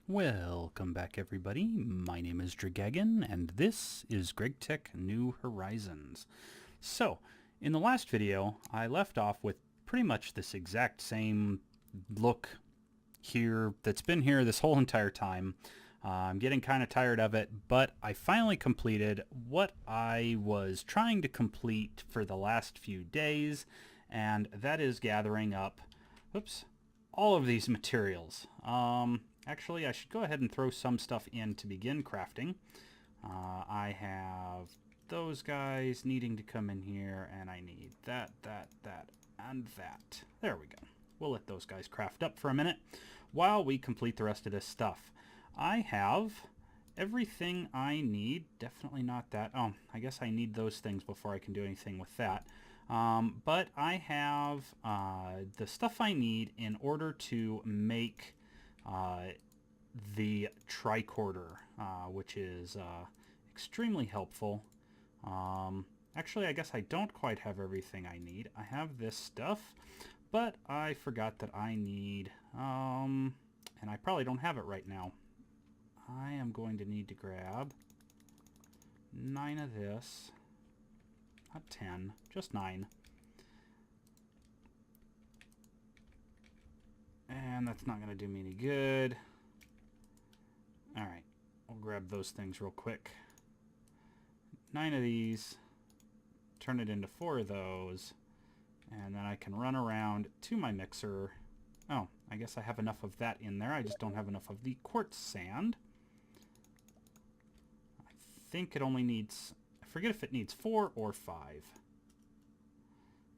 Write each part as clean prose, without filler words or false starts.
Welcome back, everybody. My name is Dragon, and this is Gregtech New Horizons. So, in the last video, I left off with pretty much this exact same look here that's been here this whole entire time. I'm getting kind of tired of it, but I finally completed what I was trying to complete for the last few days, and that is gathering up, all of these materials. Actually, I should go ahead and throw some stuff in to begin crafting. I have those guys needing to come in here, and I need that, and that. There we go. We'll let those guys craft up for a minute while we complete the rest of this stuff. I have everything I need. Definitely not that. Oh, I guess I need those things before I can do anything with that. But I have the stuff I need in order to make the Tricorder, which is extremely helpful. Actually, I guess I don't quite have everything I need. I have this stuff, but I forgot that I need, and I probably don't have it right now. I am going to need to grab 9 of this. Not 10, just 9. And that's not going to do me any good. Alright, we'll grab those things real quick. 9 of these, turn it into 4 of those, and then I can run around to my mixer. Oh, I guess I have enough of that in there. I just don't have enough of the quartz sand. I think it only needs, I forget if it needs 4 or 5.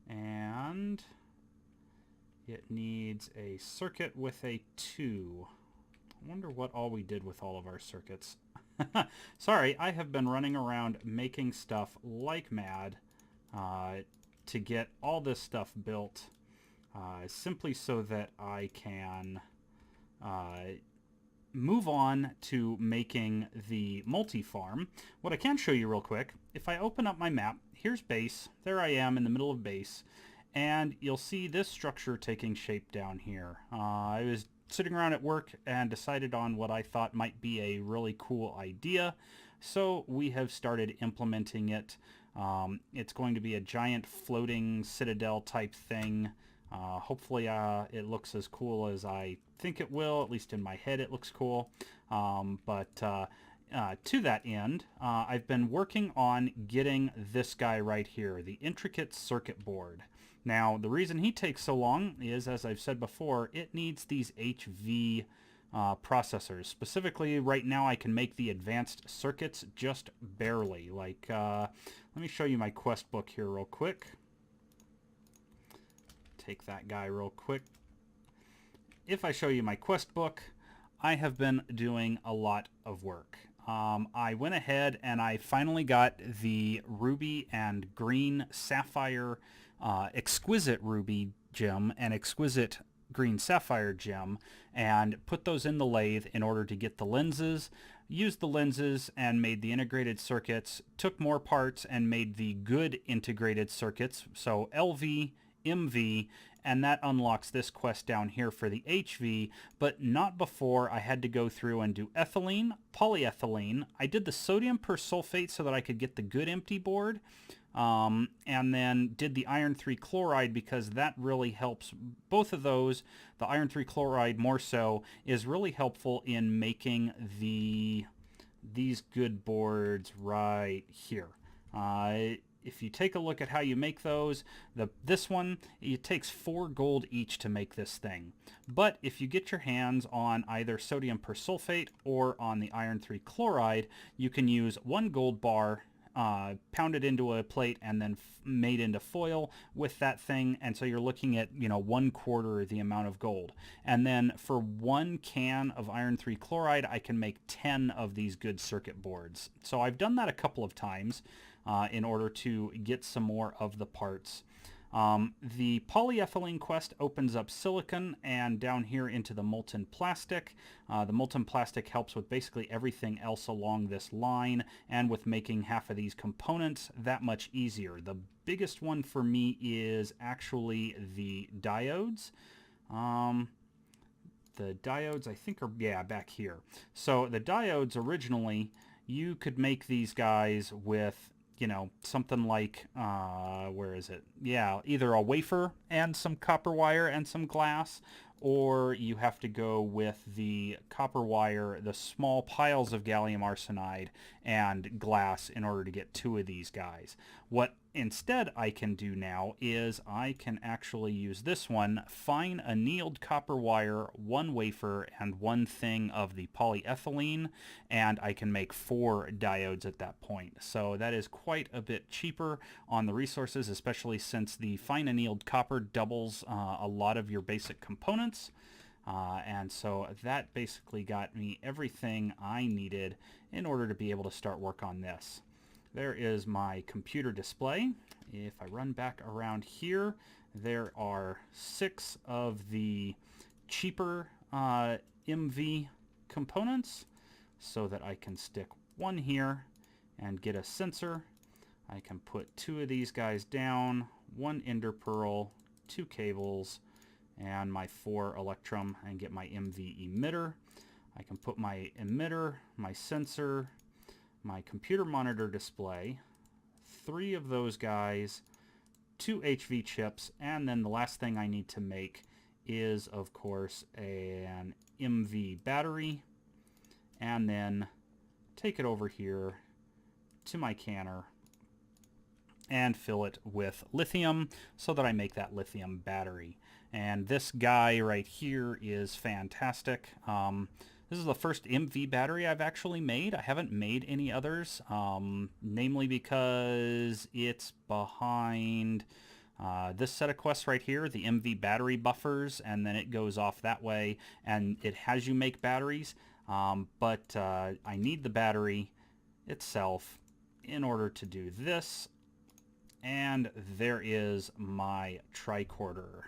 And it needs a circuit with a 2. I wonder what all we did with all of our circuits. Sorry, I have been running around making stuff like mad to get all this stuff built simply so that I can move on to making the multi-farm. What I can show you real quick, if I open up my map, here's base. There I am in the middle of base. And you'll see this structure taking shape down here. I was sitting around at work and decided on what I thought might be a really cool idea. So we have started implementing it. It's going to be a giant floating citadel type thing. Hopefully it looks as cool as I think it will. At least in my head it looks cool. But to that end, I've been working on getting this guy right here, the intricate circuit board. Now, the reason he takes so long is, as I've said before, it needs these HV processors. Specifically, right now I can make the advanced circuits just barely. Like, let me show you my quest book here real quick. Take that guy real quick. If I show you my quest book, I have been doing a lot of work. I went ahead and I finally got the ruby and green sapphire exquisite ruby gem and exquisite green sapphire gem and put those in the lathe in order to get the lenses, used the lenses and made the integrated circuits, took more parts and made the good integrated circuits, so LV, MV, and that unlocks this quest down here for the HV, but not before I had to go through and do ethylene, polyethylene. I did the sodium persulfate so that I could get the good empty board, and then did the iron 3 chloride because that really helps. Both of those, the iron 3 chloride more so, is really helpful in making these good boards right here. If you take a look at how you make those, this one, it takes 4 gold each to make this thing. But if you get your hands on either sodium persulfate or on the iron 3 chloride, you can use 1 gold bar, pound it into a plate and then made into foil with that thing, and so you're looking at, you know, 1/4 the amount of gold. And then for 1 can of iron 3 chloride I can make 10 of these good circuit boards. So I've done that a couple of times in order to get some more of the parts. The polyethylene quest opens up silicon and down here into the molten plastic. The molten plastic helps with basically everything else along this line and with making half of these components that much easier. The biggest one for me is actually the diodes. the diodes, I think, are, yeah, back here. So the diodes originally, you could make these guys with, you know, something like, where is it? Yeah, either a wafer and some copper wire and some glass, or you have to go with the copper wire, the small piles of gallium arsenide and glass in order to get two of these guys. What instead I can do now is I can actually use this one, fine annealed copper wire, one wafer, and one thing of the polyethylene, and I can make 4 diodes at that point. So that is quite a bit cheaper on the resources, especially since the fine annealed copper doubles a lot of your basic components. And so that basically got me everything I needed in order to be able to start work on this. There is my computer display. If I run back around here, there are 6 of the cheaper MV components so that I can stick one here and get a sensor. I can put 2 of these guys down, 1 ender pearl, 2 cables, and my 4 electrum, and get my MV emitter. I can put my emitter, my sensor, my computer monitor display, 3 of those guys, 2 HV chips, and then the last thing I need to make is, of course, an MV battery, and then take it over here to my canner and fill it with lithium so that I make that lithium battery. And this guy right here is fantastic. This is the first MV battery I've actually made. I haven't made any others, namely because it's behind this set of quests right here, the MV battery buffers, and then it goes off that way, and it has you make batteries, but I need the battery itself in order to do this. And there is my tricorder.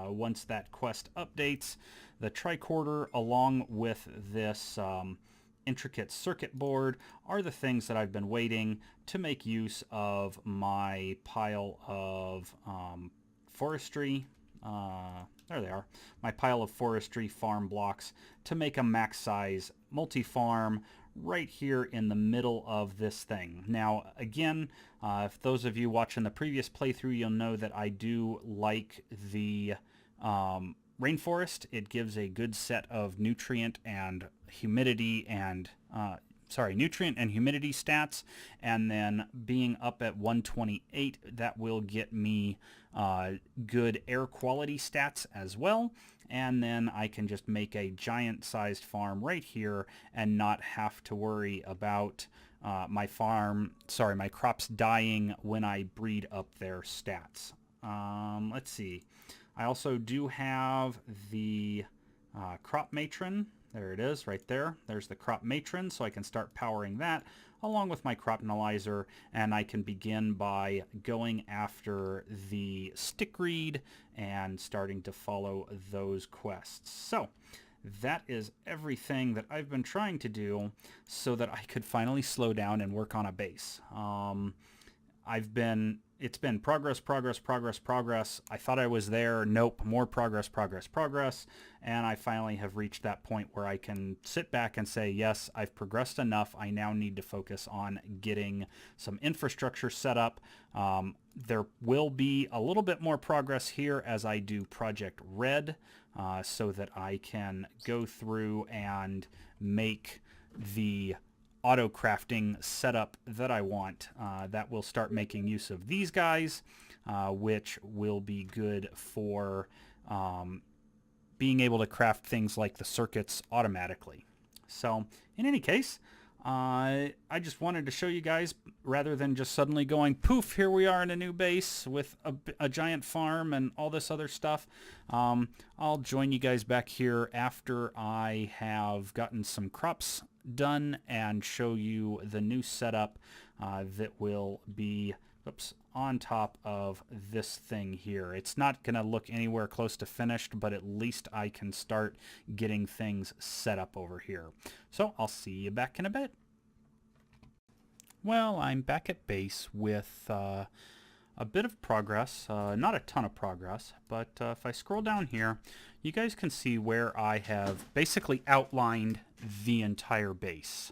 Once that quest updates, the tricorder along with this intricate circuit board are the things that I've been waiting to make use of my pile of forestry. There they are. My pile of forestry farm blocks to make a max size multi-farm right here in the middle of this thing. Now, again, if those of you watching the previous playthrough, you'll know that I do like the rainforest. It gives a good set of nutrient and humidity and nutrient and humidity stats, and then being up at 128, that will get me good air quality stats as well. And then I can just make a giant sized farm right here and not have to worry about my crops dying when I breed up their stats. Let's see. I also do have the crop matron. There it is right there. There's the crop matron, so I can start powering that along with my crop analyzer, and I can begin by going after the stickreed and starting to follow those quests. So that is everything that I've been trying to do so that I could finally slow down and work on a base. It's been progress, progress, progress, progress. I thought I was there. Nope, more progress, progress, progress. And I finally have reached that point where I can sit back and say, yes, I've progressed enough. I now need to focus on getting some infrastructure set up. There will be a little bit more progress here as I do Project Red, so that I can go through and make the auto crafting setup that I want. That will start making use of these guys, which will be good for being able to craft things like the circuits automatically. So in any case, I just wanted to show you guys, rather than just suddenly going poof, here we are in a new base with a giant farm and all this other stuff. I'll join you guys back here after I have gotten some crops done and show you the new setup that will be on top of this thing here. It's not going to look anywhere close to finished, but at least I can start getting things set up over here. So I'll see you back in a bit. Well, I'm back at base with a bit of progress, not a ton of progress, but if I scroll down here, you guys can see where I have basically outlined the entire base.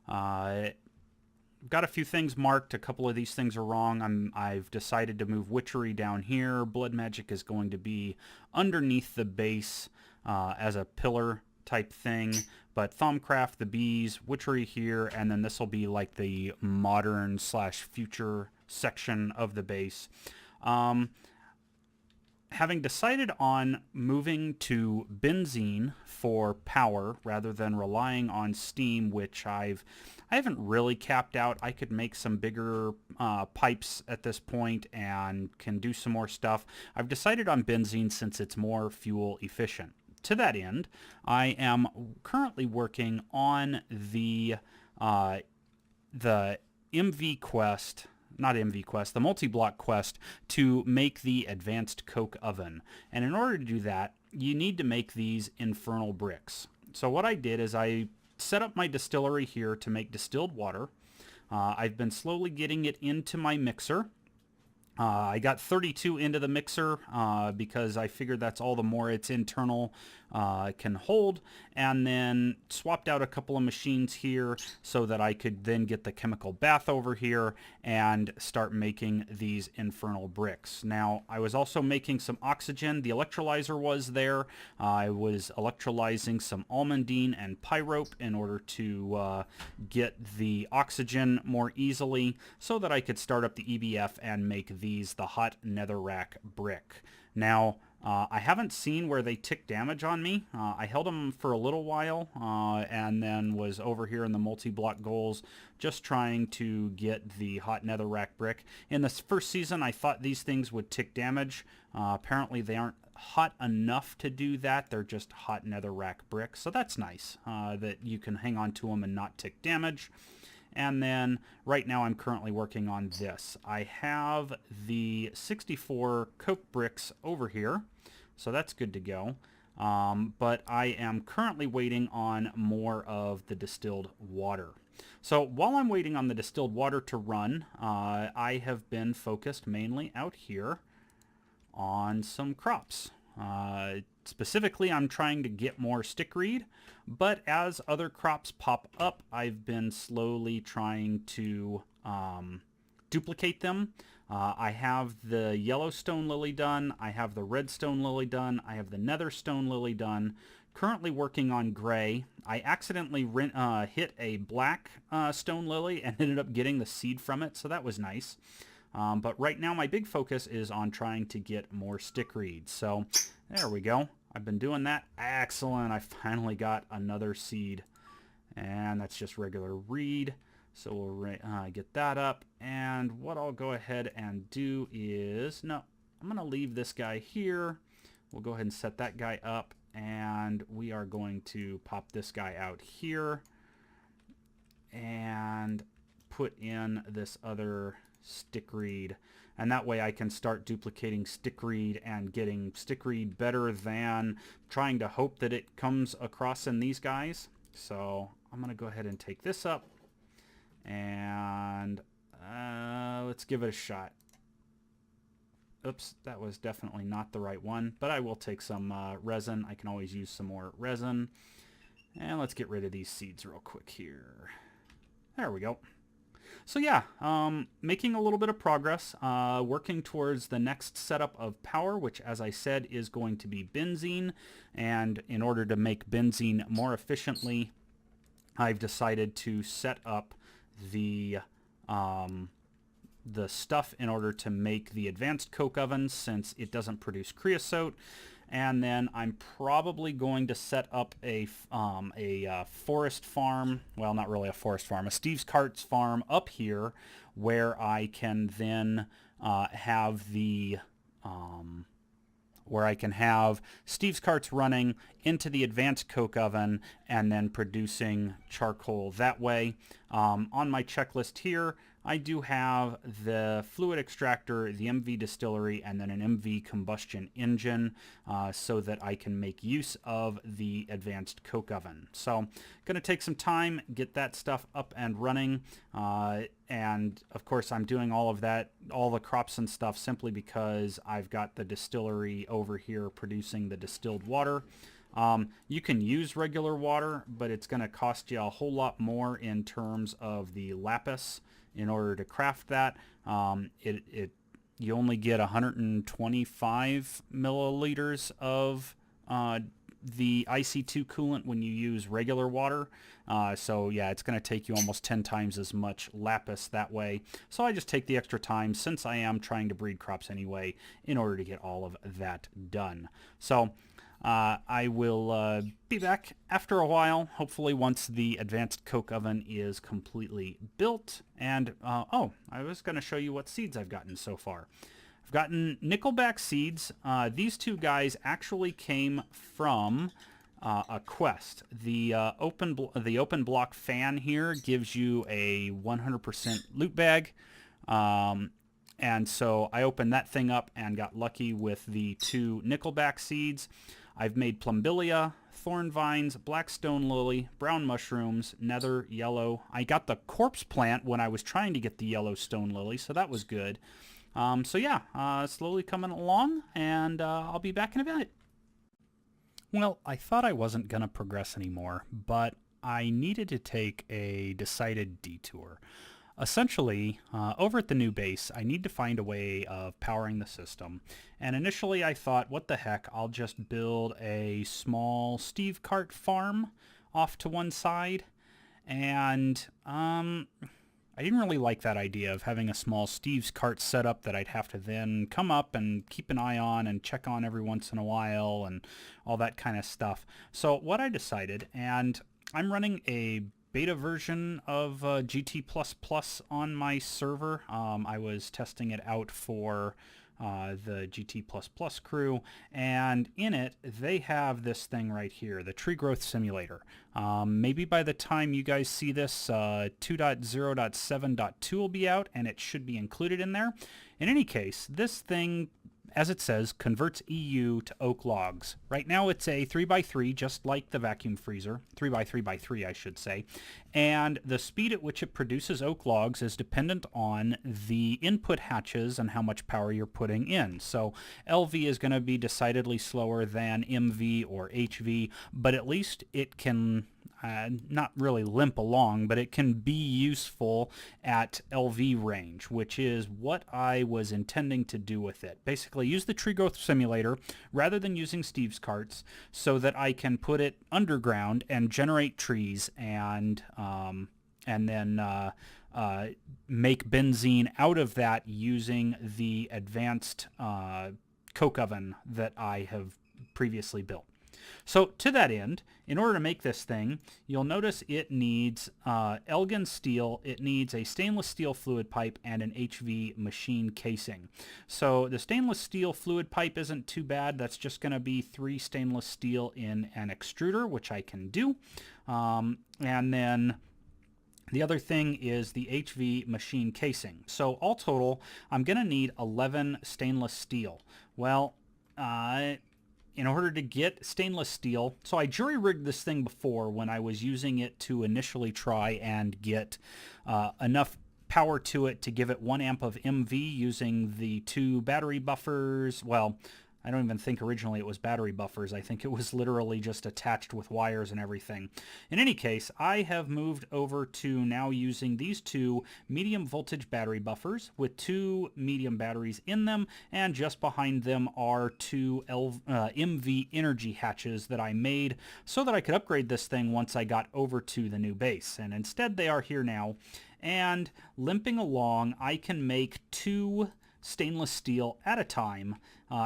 Got a few things marked. A couple of these things are wrong. I've decided to move Witchery down here. Blood Magic is going to be underneath the base as a pillar type thing. But Thumbcraft, the bees, Witchery here, and then this will be like the modern / future section of the base. Having decided on moving to benzene for power rather than relying on steam, which I haven't really capped out. I could make some bigger pipes at this point and can do some more stuff. I've decided on benzene since it's more fuel efficient. To that end, I am currently working on the MV quest. Not MV quest, the multi-block quest to make the advanced coke oven. And in order to do that, you need to make these infernal bricks. So what I did is I set up my distillery here to make distilled water. I've been slowly getting it into my mixer. I got 32 into the mixer because I figured that's all the more its internal can hold, and then swapped out a couple of machines here so that I could then get the chemical bath over here and start making these infernal bricks. Now, I was also making some oxygen. The electrolyzer was there. I was electrolyzing some almandine and pyrope in order to get the oxygen more easily so that I could start up the EBF and make these the hot netherrack brick. Now, I haven't seen where they tick damage on me. I held them for a little while and then was over here in the multi-block goals just trying to get the hot netherrack brick. In this first season, I thought these things would tick damage. Apparently, they aren't hot enough to do that. They're just hot netherrack bricks, so that's nice that you can hang on to them and not tick damage. And then right now I'm currently working on this. I have the 64 coke bricks over here, so that's good to go. But I am currently waiting on more of the distilled water. So while I'm waiting on the distilled water to run, I have been focused mainly out here on some crops. Specifically, I'm trying to get more stickreed, but as other crops pop up, I've been slowly trying to duplicate them. I have the yellow stone lily done, I have the red stone lily done, I have the nether stone lily done. Currently working on gray. I accidentally hit a black stone lily and ended up getting the seed from it, so that was nice. But right now my big focus is on trying to get more stickreed. So there we go. I've been doing that. Excellent. I finally got another seed. And that's just regular reed. So we'll get that up. And what I'll go ahead and do is... No, I'm going to leave this guy here. We'll go ahead and set that guy up. And we are going to pop this guy out here. And put in this other stickreed, and that way I can start duplicating stickreed and getting stickreed better than trying to hope that it comes across in these guys. So I'm going to go ahead and take this up, and let's give it a shot. Oops, that was definitely not the right one, but I will take some resin. I can always use some more resin. And let's get rid of these seeds real quick here. There we go. So yeah, making a little bit of progress, working towards the next setup of power, which as I said is going to be benzene. And in order to make benzene more efficiently, I've decided to set up the stuff in order to make the advanced coke ovens since it doesn't produce creosote. And then I'm probably going to set up a forest farm, well, not really a forest farm, a Steve's Carts farm up here where I can then have Steve's Carts running into the advanced coke oven and then producing charcoal that way. On my checklist here, I do have the fluid extractor, the MV distillery, and then an MV combustion engine so that I can make use of the advanced coke oven. So going to take some time, get that stuff up and running. And of course I'm doing all of that, all the crops and stuff, simply because I've got the distillery over here producing the distilled water. You can use regular water, but it's going to cost you a whole lot more in terms of the lapis in order to craft that. You only get 125 milliliters of the IC2 coolant when you use regular water. So yeah, it's going to take you almost 10 times as much lapis that way. So I just take the extra time, since I am trying to breed crops anyway, in order to get all of that done. So I will be back after a while, hopefully once the advanced coke oven is completely built. And oh, I was going to show you what seeds I've gotten so far. I've gotten nickelback seeds. These two guys actually came from a quest. The open block fan here gives you a 100% loot bag. And so I opened that thing up and got lucky with the 2 nickelback seeds. I've made plumbilia, thorn vines, black stone lily, brown mushrooms, nether, yellow. I got the corpse plant when I was trying to get the yellow stone lily, so that was good. So yeah, slowly coming along, and I'll be back in a bit. Well, I thought I wasn't going to progress anymore, but I needed to take a decided detour. Essentially, over at the new base, I need to find a way of powering the system. And initially I thought, what the heck, I'll just build a small Steve cart farm off to one side. And I didn't really like that idea of having a small Steve's cart set up that I'd have to then come up and keep an eye on and check on every once in a while and all that kind of stuff. So what I decided, and I'm running a beta version of GT++ on my server. I was testing it out for the GT++ crew, and in it they have this thing right here, the tree growth simulator. Maybe by the time you guys see this, 2.0.7.2 will be out, and it should be included in there. In any case, this thing, as it says, converts EU to oak logs. Right now it's a 3x3, just like the vacuum freezer. 3x3x3, I should say. And the speed at which it produces oak logs is dependent on the input hatches and how much power you're putting in. So LV is going to be decidedly slower than MV or HV, but at least it can not really limp along, but it can be useful at LV range, which is what I was intending to do with it. Basically, use the tree growth simulator rather than using Steve's carts so that I can put it underground and generate trees and then make benzene out of that using the advanced coke oven that I have previously built. So to that end, in order to make this thing, you'll notice it needs Elgin steel, it needs a stainless steel fluid pipe, and an HV machine casing. So the stainless steel fluid pipe isn't too bad. That's just going to be 3 stainless steel in an extruder, which I can do. And then the other thing is the HV machine casing. So all total, I'm going to need 11 stainless steel. Well, in order to get stainless steel, so I jury-rigged this thing before when I was using it to initially try and get enough power to it to give it 1 amp of MV using the 2 battery buffers. Well, I don't even think originally it was battery buffers. I think it was literally just attached with wires and everything. In any case, I have moved over to now using these 2 medium voltage battery buffers with 2 medium batteries in them, and just behind them are 2 MV energy hatches that I made so that I could upgrade this thing once I got over to the new base. And instead they are here now, and limping along, I can make 2 stainless steel at a time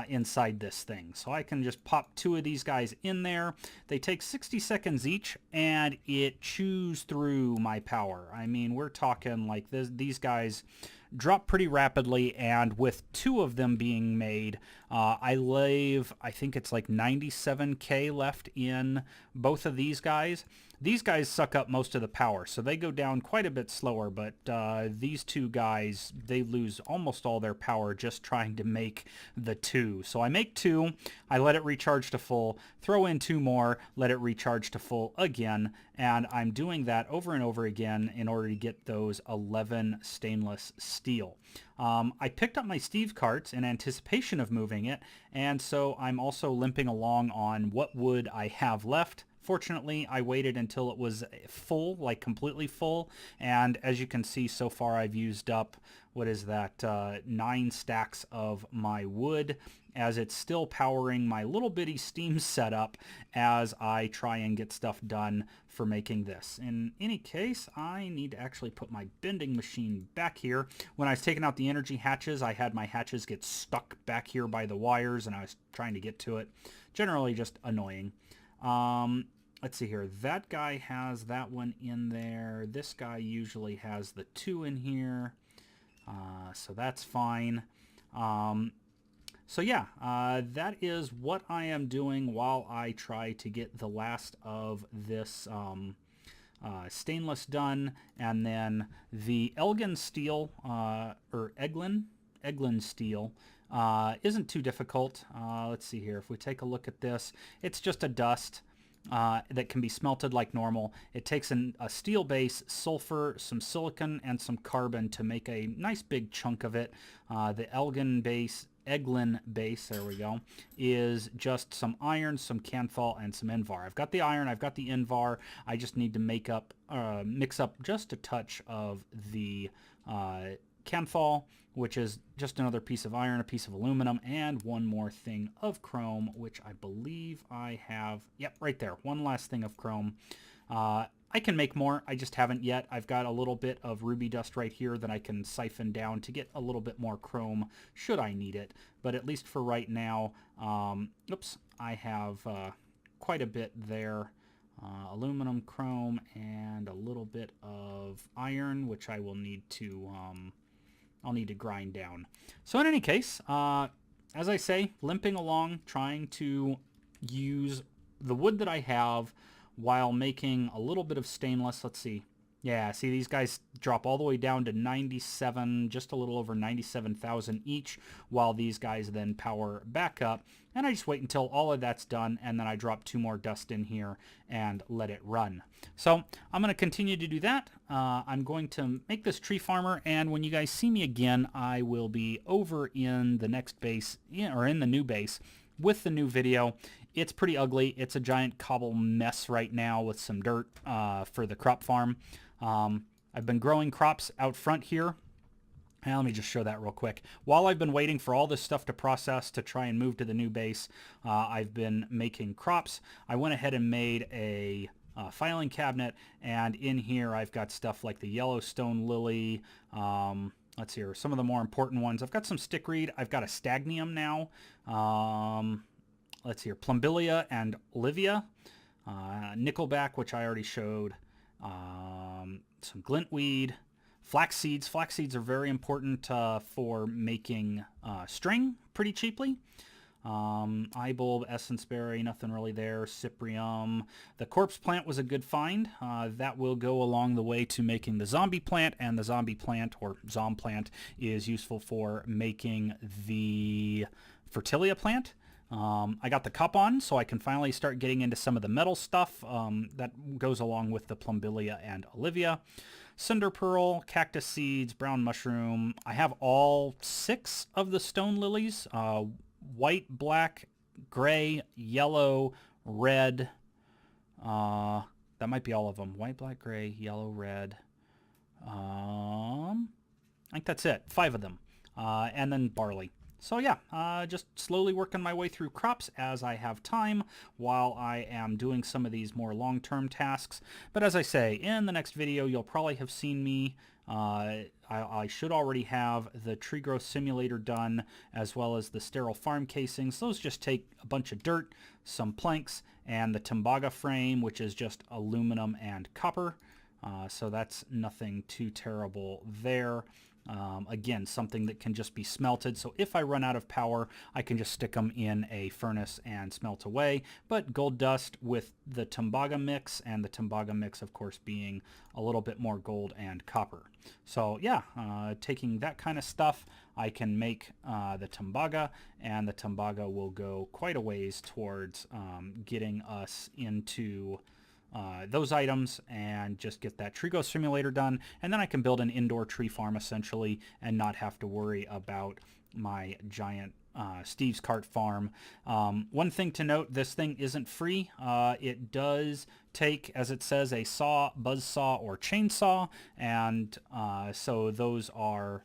inside this thing. So I can just pop 2 of these guys in there. They take 60 seconds each, and it chews through my power. I mean, we're talking like this, these guys drop pretty rapidly, and with 2 of them being made, I think it's like 97k left in both of these guys. These guys suck up most of the power, so they go down quite a bit slower, but these 2 guys, they lose almost all their power just trying to make the 2. So I make 2, I let it recharge to full, throw in 2 more, let it recharge to full again, and I'm doing that over and over again in order to get those 11 stainless steel. I picked up my Steve carts in anticipation of moving it, and so I'm also limping along on what wood I have left. Fortunately, I waited until it was full, like completely full, and as you can see so far I've used up, what is that, 9 stacks of my wood, as it's still powering my little bitty steam setup as I try and get stuff done for making this. In any case, I need to actually put my bending machine back here. When I was taking out the energy hatches, I had my hatches get stuck back here by the wires, and I was trying to get to it. Generally just annoying. Let's see here. That guy has that one in there. This guy usually has the 2 in here. So that's fine. So yeah, that is what I am doing while I try to get the last of this stainless done. And then the Elgin steel, or Eglin steel, isn't too difficult. Let's see here. If we take a look at this, it's just a dust that can be smelted like normal. It takes a steel base, sulfur, some silicon, and some carbon to make a nice big chunk of it. The Eglin base, there we go, is just some iron, some Canthal, and some Invar. I've got the iron, I've got the Invar. I just need to mix up just a touch of the Canthal, which is just another piece of iron, a piece of aluminum, and one more thing of chrome, which I believe I have. Yep, right there. One last thing of chrome. I can make more. I just haven't yet. I've got a little bit of ruby dust right here that I can siphon down to get a little bit more chrome should I need it. But at least for right now, I have quite a bit there. Aluminum, chrome, and a little bit of iron, which I will need to... I'll need to grind down. So in any case, as I say, limping along, trying to use the wood that I have while making a little bit of stainless. Let's see. Yeah, see, these guys drop all the way down to 97, just a little over 97,000 each, while these guys then power back up. And I just wait until all of that's done, and then I drop 2 more dust in here and let it run. So I'm going to continue to do that. I'm going to make this tree farmer, and when you guys see me again, I will be over in the next base, or in the new base, with the new video. It's pretty ugly. It's a giant cobble mess right now with some dirt for the crop farm. I've been growing crops out front here. And let me just show that real quick. While I've been waiting for all this stuff to process to try and move to the new base, I've been making crops. I went ahead and made a filing cabinet, and in here I've got stuff like the Yellowstone lily. Let's see here, some of the more important ones. I've got some stickreed. I've got a stagnium now. Let's see here, plumbilia and olivia. Nickelback, which I already showed. Some glintweed. Flax seeds. Flax seeds are very important for making string pretty cheaply. Eyebulb, essence berry, nothing really there. Cyprium. The corpse plant was a good find. That will go along the way to making the zombie plant, and the zombie plant, or zom plant, is useful for making the fertilia plant. I got the cup on, so I can finally start getting into some of the metal stuff that goes along with the plumbilia and olivia. Cinder pearl, cactus seeds, brown mushroom. I have all 6 of the stone lilies. White, black, gray, yellow, red. That might be all of them. White, black, gray, yellow, red. I think that's it. 5 of them. And then barley. So yeah, just slowly working my way through crops as I have time while I am doing some of these more long-term tasks. But as I say, in the next video, you'll probably have seen me I should already have the tree growth simulator done, as well as the sterile farm casings. Those just take a bunch of dirt, some planks, and the Tembaga frame, which is just aluminum and copper. So that's nothing too terrible there. Again, something that can just be smelted. So if I run out of power, I can just stick them in a furnace and smelt away. But gold dust with the Tembaga mix, and the Tembaga mix, of course, being a little bit more gold and copper. So yeah, taking that kind of stuff, I can make the Tembaga, and the Tembaga will go quite a ways towards getting us into those items and just get that tree growth simulator done, and then I can build an indoor tree farm essentially and not have to worry about my giant Steve's Cart farm. One thing to note, this thing isn't free. It does take, as it says, a saw, buzz saw, or chainsaw, and so those are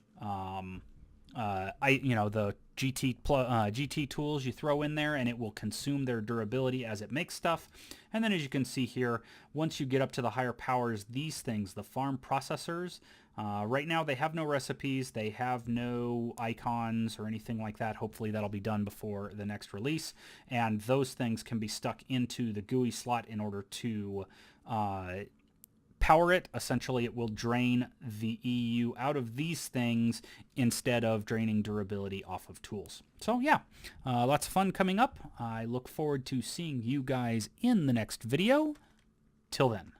the GT tools you throw in there, and it will consume their durability as it makes stuff. And then as you can see here, once you get up to the higher powers, these things, the farm processors, right now they have no recipes, they have no icons or anything like that. Hopefully that'll be done before the next release, and those things can be stuck into the GUI slot in order to power it. Essentially, it will drain the EU out of these things instead of draining durability off of tools. So yeah, lots of fun coming up. I look forward to seeing you guys in the next video. Till then.